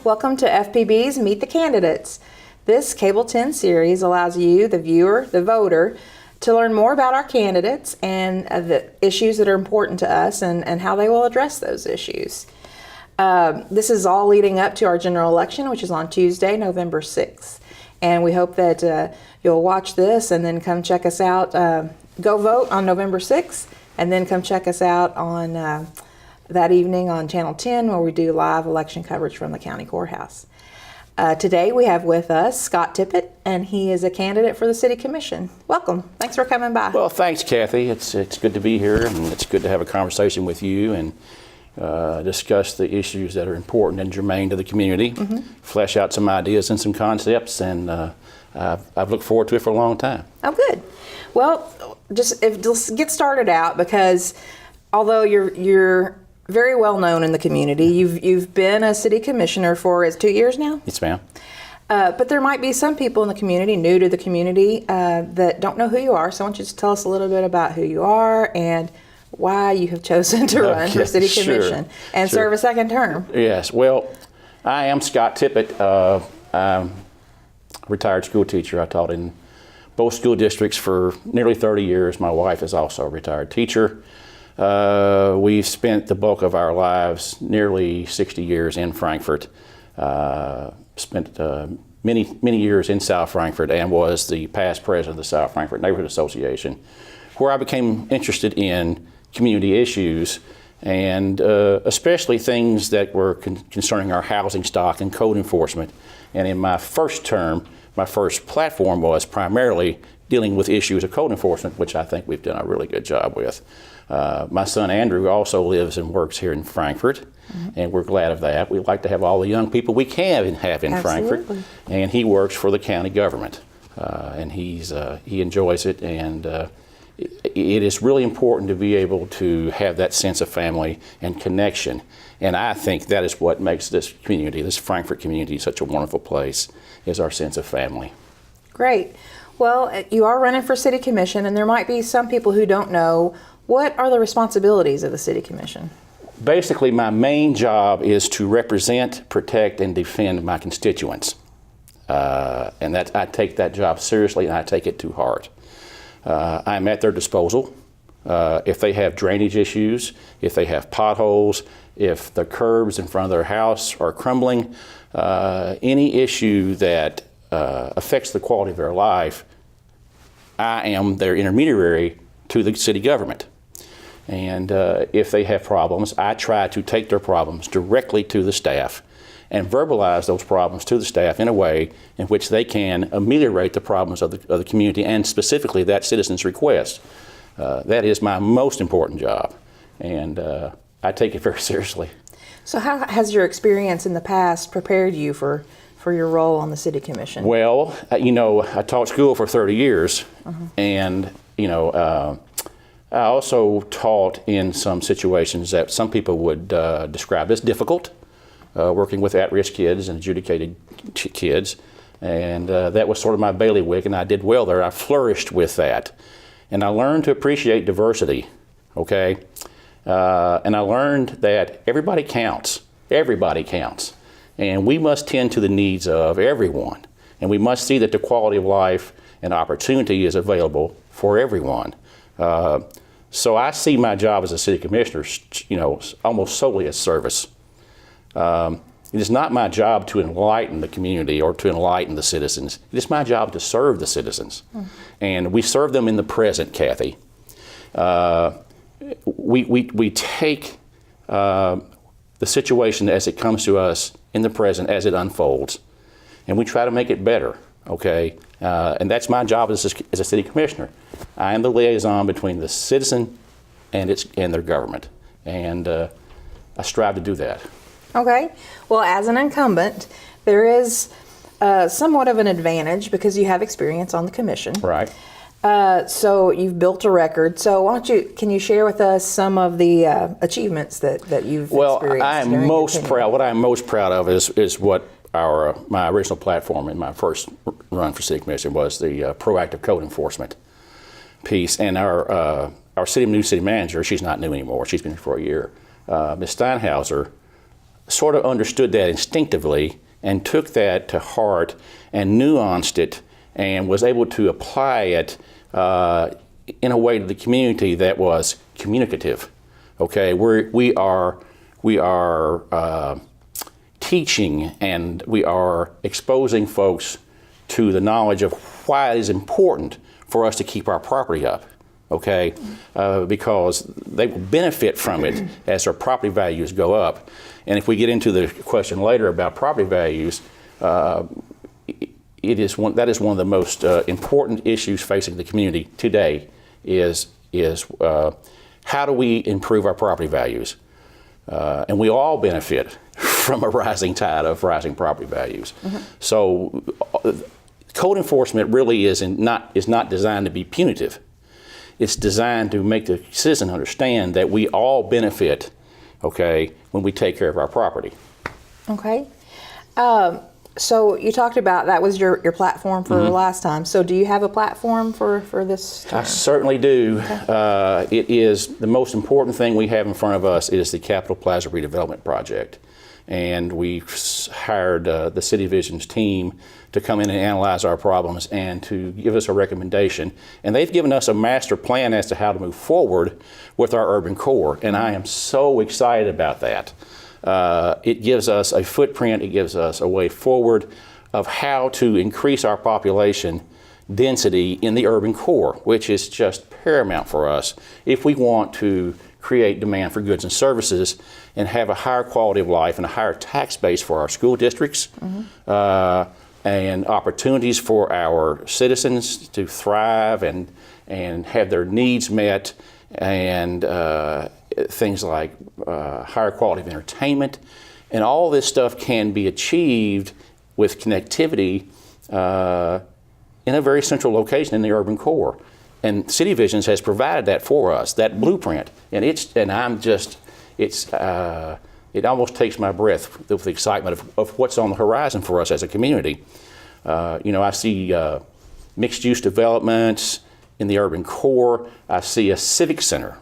Welcome to FPB's Meet the Candidates. This Cable 10 series allows you, the viewer, the voter, to learn more about our candidates and the issues that are important to us and how they will address those issues. This is all leading up to our general election, which is on Tuesday, November 6th. And we hope that you'll watch this and then come check us out. Go vote on November 6th, and then come check us out on that evening on Channel 10, where we do live election coverage from the county courthouse. Today we have with us Scott Tippett, and he is a candidate for the City Commission. Welcome. Thanks for coming by. Well, thanks, Kathy. It's good to be here, and it's good to have a conversation with you and discuss the issues that are important and germane to the community, flesh out some ideas and some concepts, and I've looked forward to it for a long time. Oh, good. Well, just get started out, because although you're very well known in the community, you've been a city commissioner for 2 years now? Yes, ma'am. But there might be some people in the community, new to the community, that don't know who you are. So I want you to tell us a little bit about who you are and why you have chosen to run for City Commission and serve a second term. Yes, well, I am Scott Tippett. I'm a retired school teacher. I taught in both school districts for nearly 30 years. My wife is also a retired teacher. We've spent the bulk of our lives, nearly 60 years in Frankfort. Spent many years in South Frankfort and was the past president of the South Frankfort Neighborhood Association, where I became interested in community issues, and especially things that were concerning our housing stock and code enforcement. And in my first term, my first platform was primarily dealing with issues of code enforcement, which I think we've done a really good job with. My son Andrew also lives and works here in Frankfort, and we're glad of that. We like to have all the young people we can have in Frankfort, and he works for the county government, and he enjoys it, and it is really important to be able to have that sense of family and connection, and I think that is what makes this community, this Frankfort community, such a wonderful place, is our sense of family. Great. Well, you are running for City Commission, and there might be some people who don't know, what are the responsibilities of the City Commission? Basically, my main job is to represent, protect, and defend my constituents. And I take that job seriously, and I take it to heart. I'm at their disposal. If they have drainage issues, if they have potholes, if the curbs in front of their house are crumbling, any issue that affects the quality of their life, I am their intermediary to the city government. And if they have problems, I try to take their problems directly to the staff and verbalize those problems to the staff in a way in which they can ameliorate the problems of the community, and specifically that citizen's request. That is my most important job, and I take it very seriously. So how has your experience in the past prepared you for your role on the City Commission? Well, I taught school for 30 years, and I also taught in some situations that some people would describe as difficult, working with at-risk kids and adjudicated kids, and that was sort of my bailiwick, and I did well there. I flourished with that, and I learned to appreciate diversity, okay? And I learned that everybody counts, and we must tend to the needs of everyone, and we must see that the quality of life and opportunity is available for everyone. So I see my job as a city commissioner, almost solely as service. It is not my job to enlighten the community or to enlighten the citizens. It is my job to serve the citizens. And we serve them in the present, Kathy. We take the situation as it comes to us in the present, as it unfolds, and we try to make it better, okay? And that's my job as a city commissioner. I am the liaison between the citizen and their government, and I strive to do that. Okay. Well, as an incumbent, there is somewhat of an advantage because you have experience on the commission. Right. So you've built a record. So can you share with us some of the achievements that you've experienced? What I am most proud of is what my original platform in my first run for City Commission was, the proactive code enforcement piece. And our new city manager, she's not new anymore, she's been here for a year, Ms. Steinhauser, sort of understood that instinctively and took that to heart and nuanced it and was able to apply it in a way to the community that was communicative. Okay, we are teaching and we are exposing folks to the knowledge of why it is important for us to keep our property up. Okay, because they will benefit from it as their property values go up. And if we get into the question later about property values, that is one of the most important issues facing the community today. Is how do we improve our property values? And we all benefit from a rising tide of rising property values. So, code enforcement really is not designed to be punitive. It's designed to make the citizen understand that we all benefit, okay, when we take care of our property. Okay. So you talked about that was your platform for last time. So do you have a platform for this term? I certainly do. Okay. It is the most important thing we have in front of us is the Capitol Plaza redevelopment project. And we hired the City Vision's team to come in and analyze our problems and to give us a recommendation. And they've given us a master plan as to how to move forward with our urban core. And I am so excited about that. It gives us a footprint, it gives us a way forward of how to increase our population density in the urban core, which is just paramount for us if we want to create demand for goods and services and have a higher quality of life and a higher tax base for our school districts, and opportunities for our citizens to thrive and have their needs met, and things like higher quality of entertainment. And all this stuff can be achieved with connectivity in a very central location in the urban core. And City Visions has provided that for us, that blueprint. And it almost takes my breath with the excitement of what's on the horizon for us as a community. I see mixed-use developments in the urban core. I see a civic center,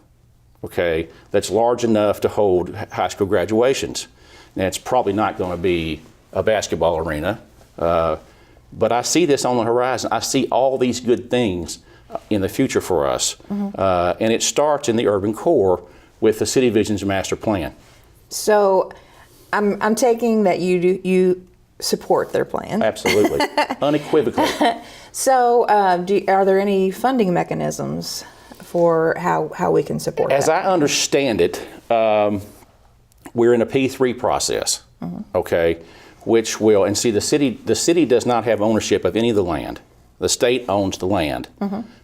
okay, that's large enough to hold high school graduations. Now, it's probably not going to be a basketball arena, but I see this on the horizon. I see all these good things in the future for us, and it starts in the urban core with the City Vision's master plan. So, I'm taking that you support their plan. Absolutely, unequivocally. So, are there any funding mechanisms for how we can support As that? I understand it, we're in a P3 process, okay, which will, and see, the city does not have ownership of any of the land. The state owns the land.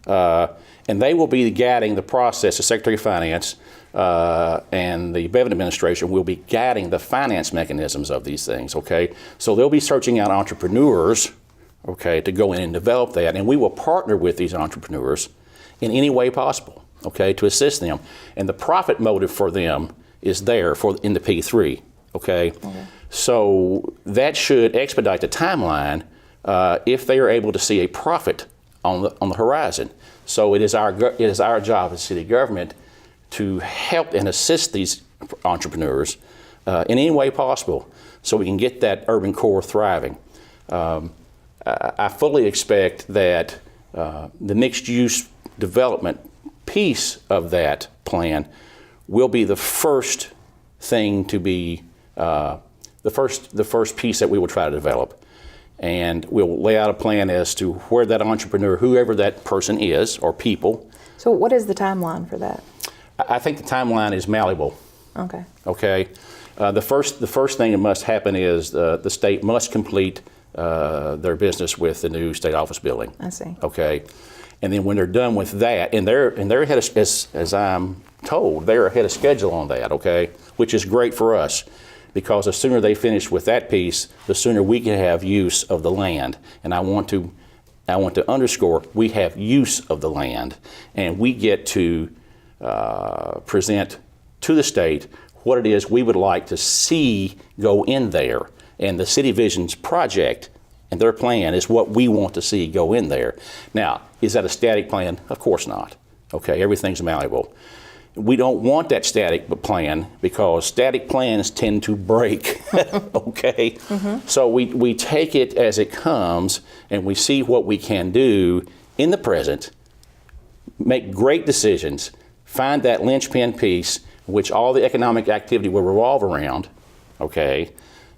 And they will be guiding the process. The Secretary of Finance and the Bourbon administration will be guiding the finance mechanisms of these things, okay? So they'll be searching out entrepreneurs, okay, to go in and develop that. And we will partner with these entrepreneurs in any way possible, okay, to assist them. And the profit motive for them is there in the P3, okay? So that should expedite the timeline if they are able to see a profit on the horizon. So it is our job as city government to help and assist these entrepreneurs in any way possible so we can get that urban core thriving. I fully expect that the mixed-use development piece of that plan will be the first thing to be the first piece that we will try to develop. And we'll lay out a plan as to where that entrepreneur, whoever that person is, or people. So what is the timeline for that? I think the timeline is malleable. Okay. Okay. The first thing that must happen is the state must complete their business with the new state office building. I see. Okay. And then when they're done with that, and they're ahead of, as I'm told, they're ahead of schedule on that. Okay, which is great for us. Because the sooner they finish with that piece, the sooner we can have use of the land. And I want to underscore, we have use of the land, and we get to present to the state what it is we would like to see go in there. And the City Vision's project and their plan is what we want to see go in there. Now, is that a static plan? Of course not. Okay, everything's malleable. We don't want that static plan because static plans tend to break, okay? So we take it as it comes and we see what we can do in the present, make great decisions, find that linchpin piece which all the economic activity will revolve around, okay?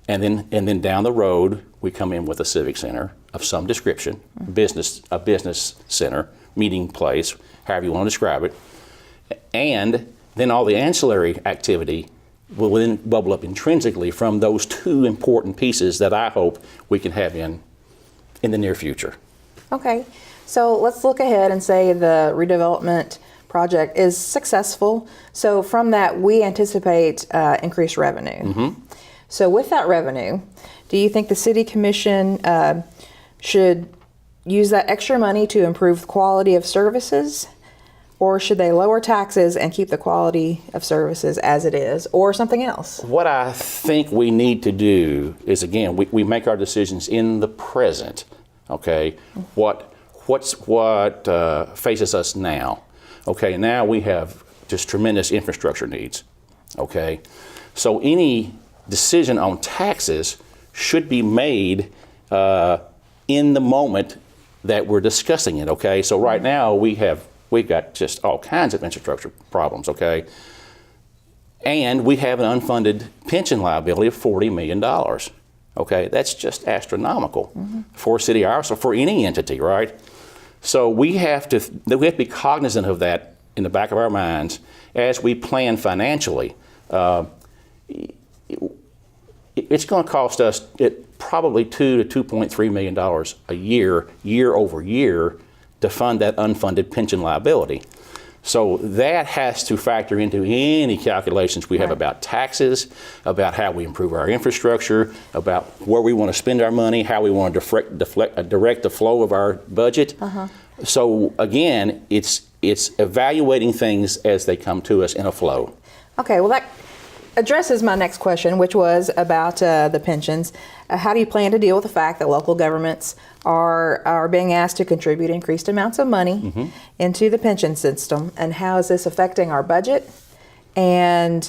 And then down the road, we come in with a civic center of some description, a business center, meeting place, however you want to describe it. And then all the ancillary activity will then bubble up intrinsically from those two important pieces that I hope we can have in the near future. Okay, so let's look ahead and say the redevelopment project is successful. So from that, we anticipate increased revenue. So with that revenue, do you think the City Commission should use that extra money to improve the quality of services? Or should they lower taxes and keep the quality of services as it is, or something else? What I think we need to do is, again, we make our decisions in the present, okay? What faces us now? Okay, now we have just tremendous infrastructure needs, okay? So any decision on taxes should be made in the moment that we're discussing it, okay? So right now we've got just all kinds of infrastructure problems, okay? And we have an unfunded pension liability of $40 million, okay? That's just astronomical for a city ours or for any entity, right? So we have to be cognizant of that in the back of our minds as we plan financially. It's going to cost us probably $2 to $2.3 million a year over year, to fund that unfunded pension liability. So that has to factor into any calculations we have about taxes, about how we improve our infrastructure, about where we want to spend our money, how we want to direct the flow of our budget. So again, it's evaluating things as they come to us in a flow. Okay, well that addresses my next question, which was about the pensions. How do you plan to deal with the fact that local governments are being asked to contribute increased amounts of money into the pension system, and how is this affecting our budget? And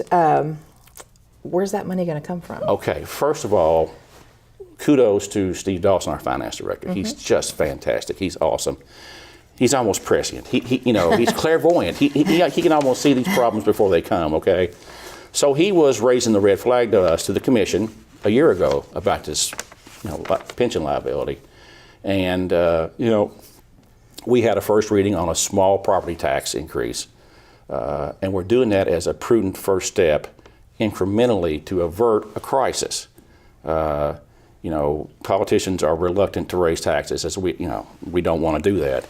where's that money going to come from? Okay, first of all, kudos to Steve Dawson, our finance director. He's just fantastic. He's awesome. He's almost prescient. He's clairvoyant. He can almost see these problems before they come. Okay. So he was raising the red flag to us, to the commission, a year ago about this, pension liability. And, we had a first reading on a small property tax increase. And we're doing that as a prudent first step, incrementally, to avert a crisis. Politicians are reluctant to raise taxes, as we don't want to do that.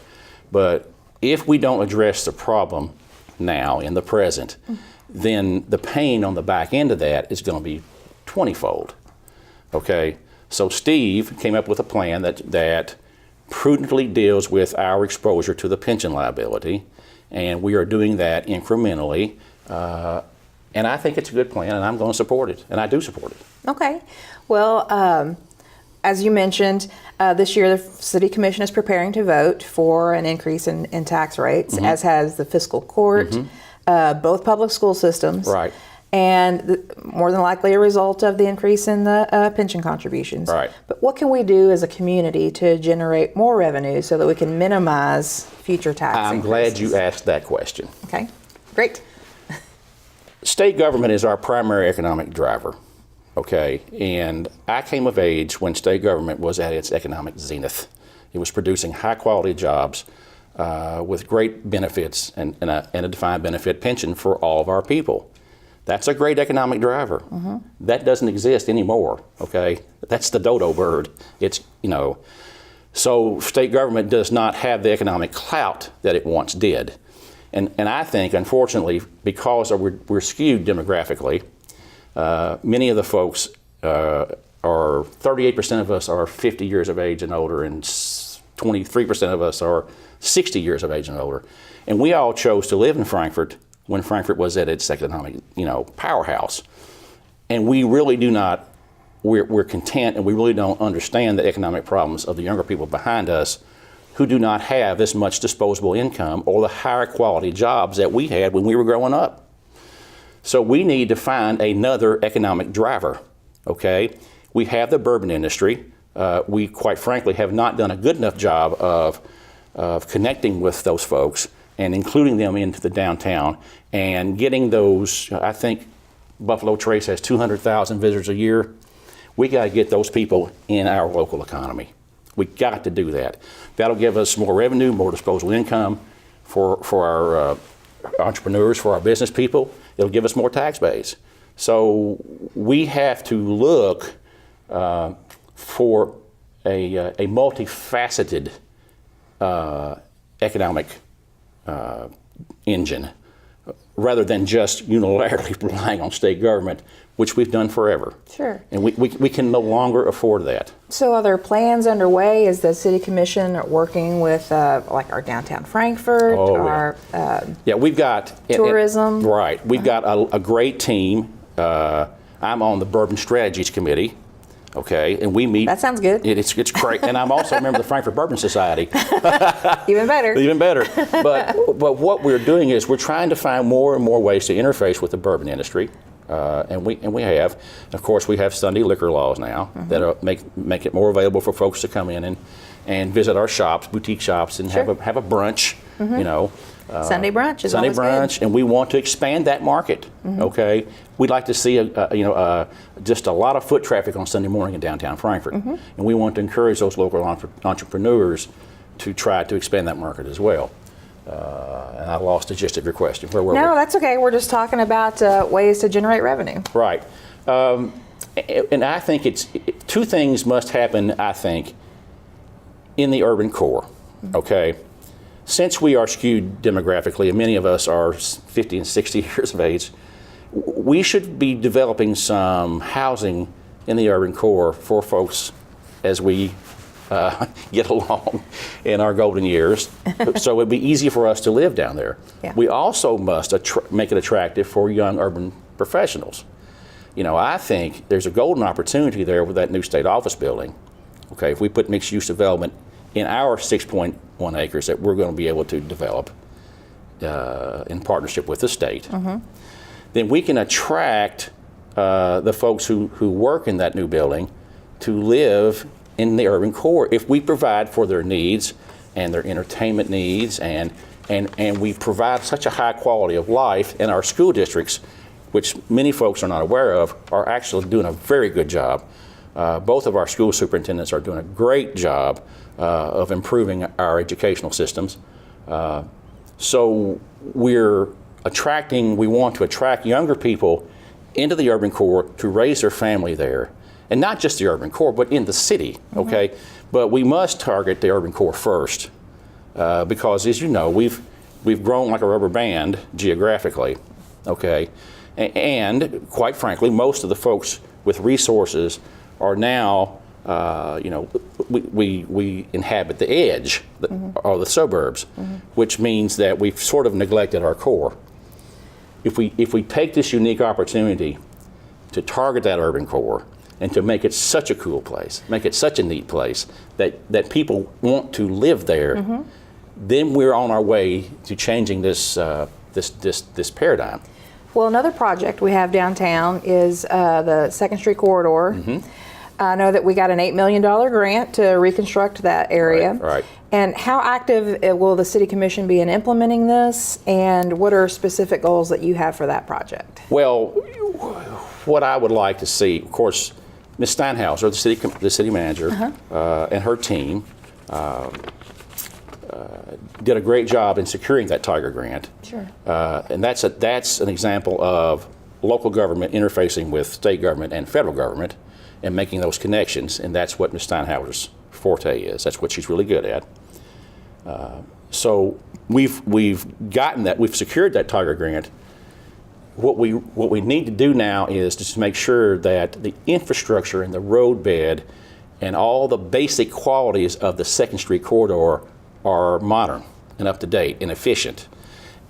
But if we don't address the problem now, in the present, then the pain on the back end of that is going to be 20-fold. Okay, so Steve came up with a plan that prudently deals with our exposure to the pension liability, and we are doing that incrementally. And I think it's a good plan, and I'm going to support it, and I do support it. Okay, well, as you mentioned, this year the City Commission is preparing to vote for an increase in tax rates, as has the fiscal court. Both public school systems, right, and more than likely a result of the increase in the pension contributions. Right. But what can we do as a community to generate more revenue so that we can minimize future tax I'm increases? glad you asked that question. Okay, great. State government is our primary economic driver, okay? And I came of age when state government was at its economic zenith. It was producing high-quality jobs with great benefits and a defined benefit pension for all of our people. That's a great economic driver. That doesn't exist anymore, okay? That's the dodo bird. So state government does not have the economic clout that it once did. And I think, unfortunately, because we're skewed demographically, many of the folks are 38% of us are 50 years of age and older, and 23% of us are 60 years of age and older. And we all chose to live in Frankfort when Frankfort was at its economic, powerhouse. And we really do not, we're content, and we really don't understand the economic problems of the younger people behind us who do not have as much disposable income or the higher quality jobs that we had when we were growing up. So we need to find another economic driver, okay? We have the bourbon industry. We, quite frankly, have not done a good enough job of connecting with those folks and including them into the downtown and getting those. I think Buffalo Trace has 200,000 visitors a year. We got to get those people in our local economy. We got to do that. That'll give us more revenue, more disposable income for our entrepreneurs, for our business people. It'll give us more tax base. So we have to look for a multifaceted economic engine rather than just unilaterally relying on state government, which we've done forever. Sure. And we can no longer afford that. So are there plans underway? Is the City Commission working with like our downtown Frankfort, Yeah, we've got tourism? Right. We've got a great team. I'm on the Bourbon Strategies Committee. Okay, and we meet. That sounds good. It's great, and I'm also a member of the Frankfort Bourbon Society. Even better. Even better. But what we're doing is we're trying to find more and more ways to interface with the bourbon industry, and we have. Of course, we have Sunday liquor laws now that make it more available for folks to come in and visit our shops, boutique shops, and have a brunch. You know. Sunday brunch is Sunday always brunch, good. and we want to expand that market. Okay, we'd like to see just a lot of foot traffic on Sunday morning in downtown Frankfort, and we want to encourage those local entrepreneurs to try to expand that market as well. And I lost the gist of your question. Where were we? No, that's okay. We're just talking about ways to generate revenue. Right, and I think two things must happen. I think in the urban core. Okay. Since we are skewed demographically, and many of us are 50 and 60 years of age, we should be developing some housing in the urban core for folks as we get along in our golden years, so it'd be easy for us to live down there. Yeah. We also must make it attractive for young urban professionals. You know, I think there's a golden opportunity there with that new state office building. Okay, if we put mixed-use development in our 6.1 acres that we're going to be able to develop in partnership with the state, then we can attract the folks who work in that new building to live in the urban core if we provide for their needs and their entertainment needs, and we provide such a high quality of life in our school districts, which many folks are not aware of, are actually doing a very good job. Both of our school superintendents are doing a great job of improving our educational systems. So we want to attract younger people into the urban core to raise their family there. And not just the urban core, but in the city, okay? But we must target the urban core first because, as you know, we've grown like a rubber band geographically, okay? And quite frankly, most of the folks with resources are now, we inhabit the edge or the suburbs, which means that we've sort of neglected our core. If we take this unique opportunity to target that urban core and to make it such a cool place, make it such a neat place that people want to live there, then we're on our way to changing this paradigm. Well, another project we have downtown is the 2nd Street corridor. I know that we got an $8 million grant to reconstruct that area. Right. And how active will the City Commission be in implementing this, and what are specific goals that you have for that project? Well, what I would like to see, of course, Ms. Steinhauser, the city manager, and her team did a great job in securing that Tiger grant. Sure. And that's an example of local government interfacing with state government and federal government and making those connections, and that's what Ms. Steinhauser's forte is. That's what she's really good at. So we've gotten that, we've secured that Tiger grant. What we need to do now is just make sure that the infrastructure and the road bed and all the basic qualities of the 2nd Street corridor are modern and up to date and efficient.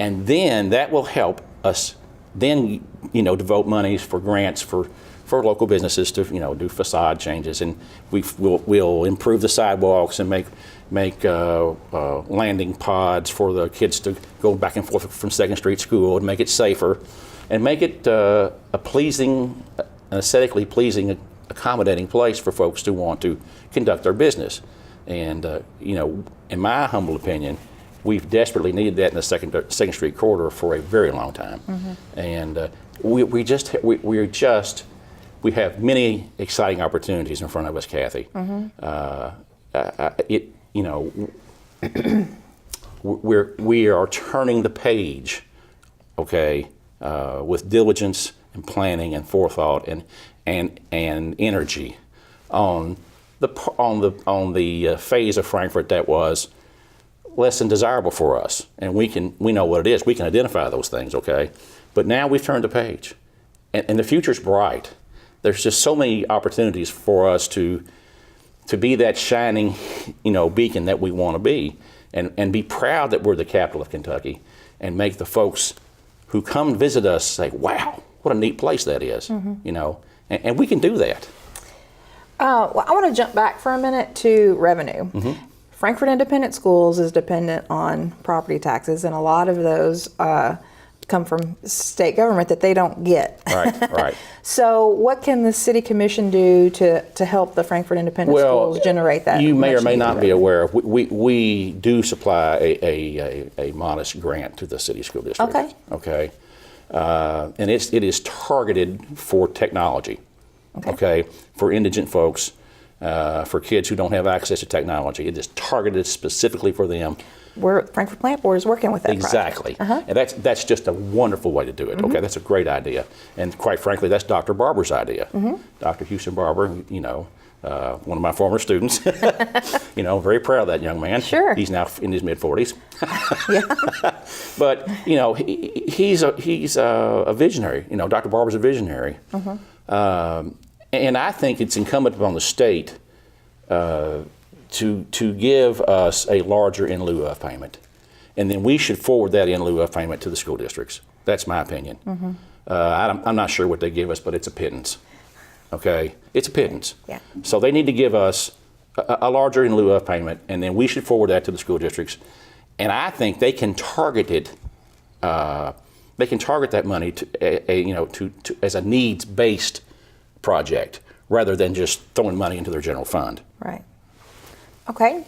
And then that will help us then, devote monies for grants for for local businesses to, do facade changes, and we'll improve the sidewalks and make landing pods for the kids to go back and forth from Second Street School and make it safer, and make it an aesthetically pleasing, accommodating place for folks to want to conduct their business. And in my humble opinion, we've desperately needed that in the Second Street corridor for a very long time. And we have many exciting opportunities in front of us, Kathy. We are turning the page, okay, with diligence and planning and forethought and energy on the phase of Frankfort that was less than desirable for us, and we know what it is. We can identify those things, okay. But now we've turned the page, and the future's bright. There's just so many opportunities for us to be that shining, beacon that we want to be, and be proud that we're the capital of Kentucky, and make the folks who come visit us say, "Wow, what a neat place that is," and we can do that. Well, I want to jump back for a minute to revenue. Frankfort Independent Schools is dependent on property taxes, and a lot of those come from state government that they don't get. Right. So what can the City Commission do to help the Frankfort Independent Schools generate that? You may or may not be aware of, we do supply a modest grant to the city school district. Okay. And it is targeted for technology. Okay. For indigent folks, for kids who don't have access to technology. It is targeted specifically for them. Frankfort Plant Board is working with that Exactly. project. And that's just a wonderful way to do it. Okay, that's a great idea. And quite frankly, that's Dr. Barber's idea. Dr. Houston Barber, one of my former students. Very proud of that young man. Sure. He's now in his mid-40s. Yeah. But, he's a visionary. Dr. Barber's a visionary. And I think it's incumbent upon the state to give us a larger in lieu of payment. And then we should forward that in lieu of payment to the school districts. That's my opinion. I'm not sure what they give us, but it's a pittance. Okay? It's a pittance. Yeah. So they need to give us a larger in lieu of payment, and then we should forward that to the school districts. And I think they can target it. They can target that money to as a needs-based project rather than just throwing money into their general fund. Right. Okay.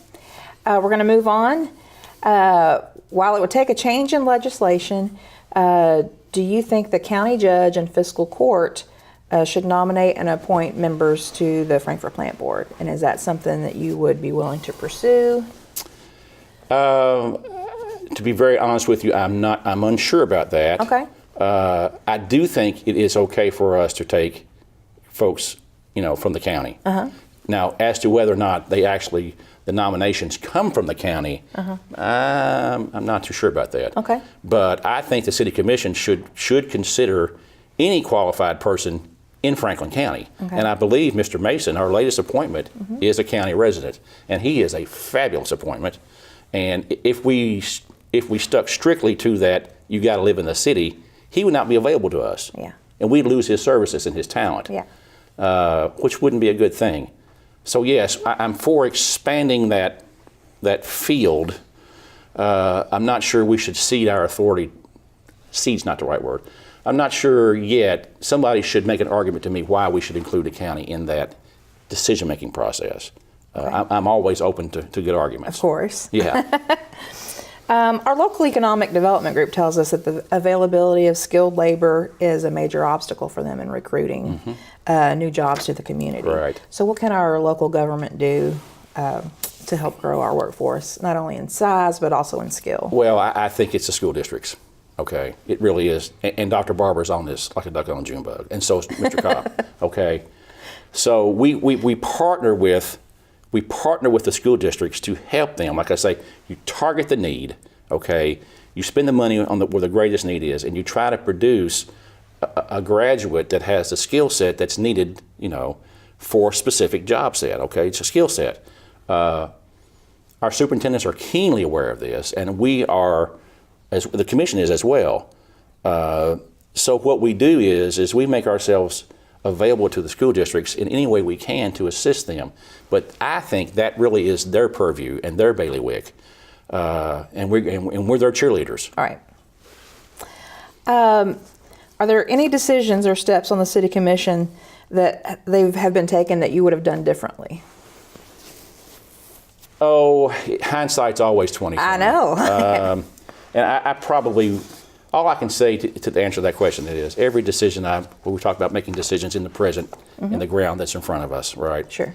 We're going to move on. While it would take a change in legislation, do you think the county judge and fiscal court should nominate and appoint members to the Frankfort Plant Board? And is that something that you would be willing to pursue? To be very honest with you, I'm unsure about that. Okay. I do think it is okay for us to take folks, from the county. Now, as to whether or not the nominations come from the county, I'm not too sure about that. Okay. But I think the City Commission should consider any qualified person in Franklin County. Okay. And I believe Mr. Mason, our latest appointment, is a county resident, and he is a fabulous appointment. And if we stuck strictly to that, you got to live in the city, he would not be available to us. Yeah. And we'd lose his services and his talent. Yeah. Which wouldn't be a good thing. So yes, I'm for expanding that field. I'm not sure we should cede our authority. Cede's not the right word. I'm not sure yet. Somebody should make an argument to me why we should include the county in that decision-making process. I'm always open to good arguments. Of course. Yeah. Our local economic development group tells us that the availability of skilled labor is a major obstacle for them in recruiting new jobs to the community. Right. So what can our local government do to help grow our workforce, not only in size, but also in skill? Well, I think it's the school districts. Okay, it really is. And Dr. Barber's on this like a duck on a June bug, and so is Mr. Cobb. Okay, so we partner with the school districts to help them. Like I say, you target the need. Okay, you spend the money on where the greatest need is, and you try to produce a graduate that has the skill set that's needed, for a specific job set. Okay, it's a skill set. Our superintendents are keenly aware of this, and we are, as the commission is as well. So what we do is we make ourselves available to the school districts in any way we can to assist them. But I think that really is their purview and their bailiwick, and we're their cheerleaders. All right. Are there any decisions or steps on the city commission that they have been taken that you would have done differently? Oh, hindsight's always 20/20. I know. And I probably, all I can say to answer that question is every decision we talk about making decisions in the present, in the ground that's in front of us, right? Sure.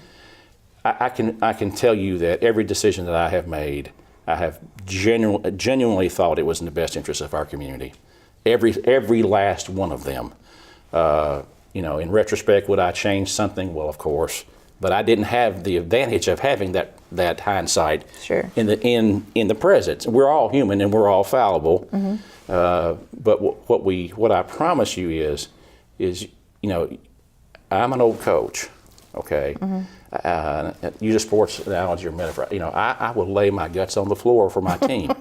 I can tell you that every decision that I have made, I have genuinely thought it was in the best interest of our community. Every last one of them. In retrospect, would I change something? Well, of course. But I didn't have the advantage of having that hindsight. Sure. in the present. We're all human and we're all fallible. But what I promise you is I'm an old coach. Okay. Use a sports analogy or metaphor. I will lay my guts on the floor for my team.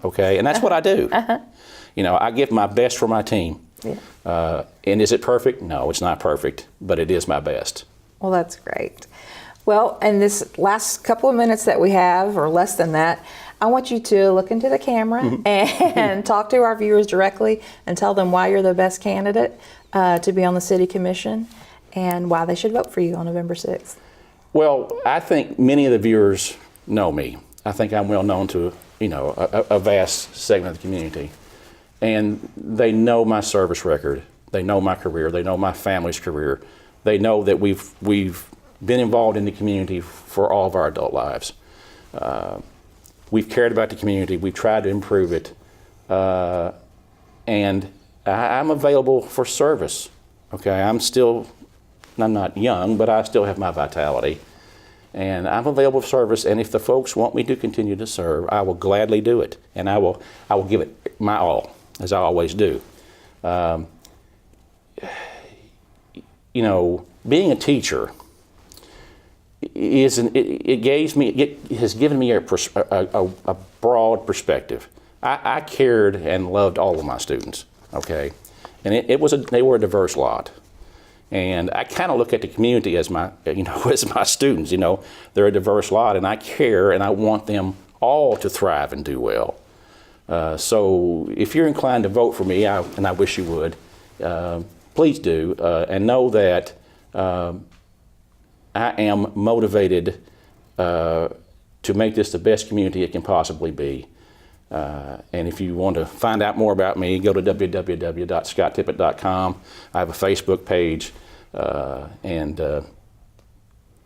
Okay, and that's what I do. I give my best for my team. Yeah. And is it perfect? No, it's not perfect, but it is my best. Well, that's great. Well, in this last couple of minutes that we have, or less than that, I want you to look into the camera and talk to our viewers directly and tell them why you're the best candidate to be on the City Commission and why they should vote for you on November 6th. Well, I think many of the viewers know me. I think I'm well known to a vast segment of the community. And they know my service record. They know my career. They know my family's career. They know that we've been involved in the community for all of our adult lives. We've cared about the community. We've tried to improve it. And I'm available for service. Okay, I'm not young, but I still have my vitality. And I'm available for service, and if the folks want me to continue to serve, I will gladly do it. And I will give it my all, as I always do. Being a teacher has given me a broad perspective. I cared and loved all of my students, okay? And they were a diverse lot. And I kind of look at the community as as my students. They're a diverse lot, and I care, and I want them all to thrive and do well. So if you're inclined to vote for me, and I wish you would, please do, and know that I am motivated to make this the best community it can possibly be. And if you want to find out more about me, go to www.scotttippett.com. I have a Facebook page, and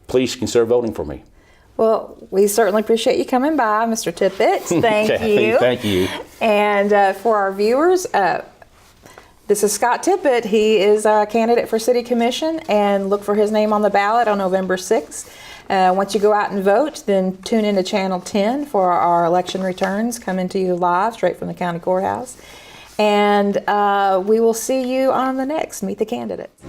please consider voting for me. Well, we certainly appreciate you coming by, Mr. Tippett. Thank you. Thank you. And for our viewers, this is Scott Tippett. He is a candidate for City Commission, and look for his name on the ballot on November 6th. Once you go out and vote, then tune into Channel 10 for our election returns coming to you live straight from the county courthouse. And we will see you on the next Meet the Candidates.